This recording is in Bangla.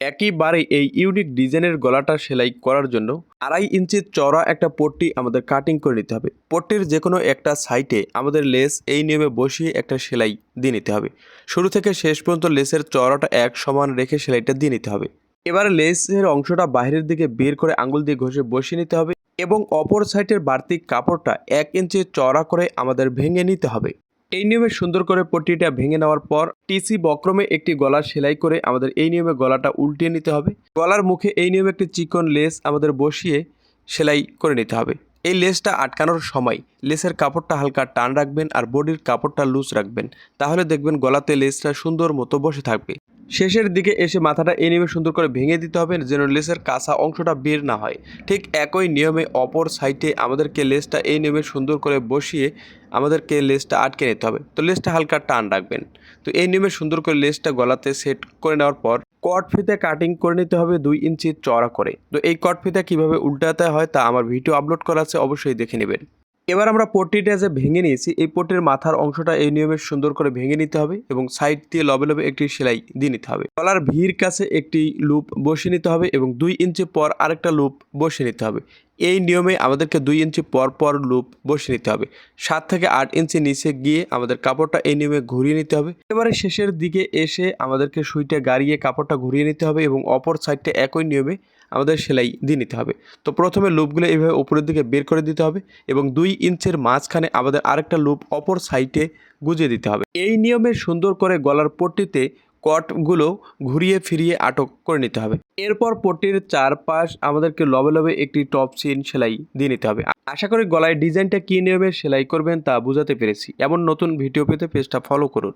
একইবারে এই ইউনিক ডিজাইনের গলাটা সেলাই করার জন্য 2.5 ইঞ্চি চওড়া একটা পট্টি আমাদের কাটিং করে নিতে হবে। পট্টির যে কোনো একটা সাইডে আমাদের লেস এই নিয়মে বসিয়ে একটা সেলাই দিয়ে নিতে হবে। শুরু থেকে শেষ পর্যন্ত লেসের চওড়াটা এক সমান রেখে সেলাইটা দিয়ে নিতে হবে। এবারে লেসের অংশটা বাইরের দিকে বের করে আঙুল দিয়ে ঘষে বসিয়ে নিতে হবে এবং অপর সাইডের বাড়তি কাপড়টা 1 ইঞ্চি চওড়া করে আমাদের ভেঙে নিতে হবে। এই নিয়মে সুন্দর করে পট্টিটা ভেঙে নেওয়ার পর টিসি বক্রমে একটি গলা সেলাই করে আমাদের এই নিয়মে গলাটা উল্টিয়ে নিতে হবে। গলার মুখে এই নিয়মে একটি চিকন লেস আমাদের বসিয়ে সেলাই করে নিতে হবে। এই লেসটা আটকানোর সময় লেসের কাপড়টা হালকা টান রাখবেন আর বডির কাপড়টা লুজ রাখবেন, তাহলে দেখবেন গলাতে লেসটা সুন্দর মতো বসে থাকবে। শেষের দিকে এসে মাথাটা এই নিয়মে সুন্দর করে ভেঙে দিতে হবে যেন লেসের কাঁচা অংশটা বের না হয়। ঠিক একই নিয়মে অপর সাইডে আমাদেরকে লেসটা এই নিয়মে সুন্দর করে বসিয়ে আমাদেরকে লেসটা আটকে নিতে হবে। তো লেসটা হালকা টান রাখবেন। তো এই নিয়মে সুন্দর করে লেসটা গলাতে সেট করে নেওয়ার পর কট ফিতে কাটিং করে নিতে হবে 2 ইঞ্চি চওড়া করে। তো এই কট ফিতা কীভাবে উল্টাতে হয় তা আমার ভিডিও আপলোড করা আছে, অবশ্যই দেখে নেবেন। এবার আমরা পট্টিটা যে ভেঙে নিয়েছি এই পট্টির মাথার অংশটা এই নিয়মে সুন্দর করে ভেঙে নিতে হবে এবং সাইড দিয়ে লবে লবে একটি সেলাই দিয়ে নিতে হবে। গলার ভির কাছে একটি লুপ বসিয়ে নিতে হবে এবং 2 ইঞ্চি পর আরেকটা লুপ বসিয়ে নিতে হবে। এই নিয়মে আমাদেরকে 2 ইঞ্চি পর পর লুপ বসিয়ে নিতে হবে। 7 থেকে 8 ইঞ্চি নিচে গিয়ে আমাদের কাপড়টা এই নিয়মে ঘুরিয়ে নিতে হবে। এবারে শেষের দিকে এসে আমাদেরকে সুইটা গাড়িয়ে কাপড়টা ঘুরিয়ে নিতে হবে এবং অপর সাইডটা একই নিয়মে আমাদের সেলাই দিয়ে নিতে হবে। তো প্রথমে লুপগুলো এইভাবে উপরের দিকে বের করে দিতে হবে এবং 2 ইঞ্চের মাঝখানে আমাদের আরেকটা লুপ অপর সাইডে গুজিয়ে দিতে হবে। এই নিয়মে সুন্দর করে গলার পট্টিতে কটগুলো ঘুরিয়ে ফিরিয়ে আটক করে নিতে হবে। এরপর পট্টির চারপাশ আমাদেরকে লবে লবে একটি টপ চেইন সেলাই দিয়ে নিতে হবে। আশা করি গলায় ডিজাইনটা কী নিয়মে সেলাই করবেন তা বোঝাতে পেরেছি। এমন নতুন ভিডিও পেতে পেজটা ফলো করুন।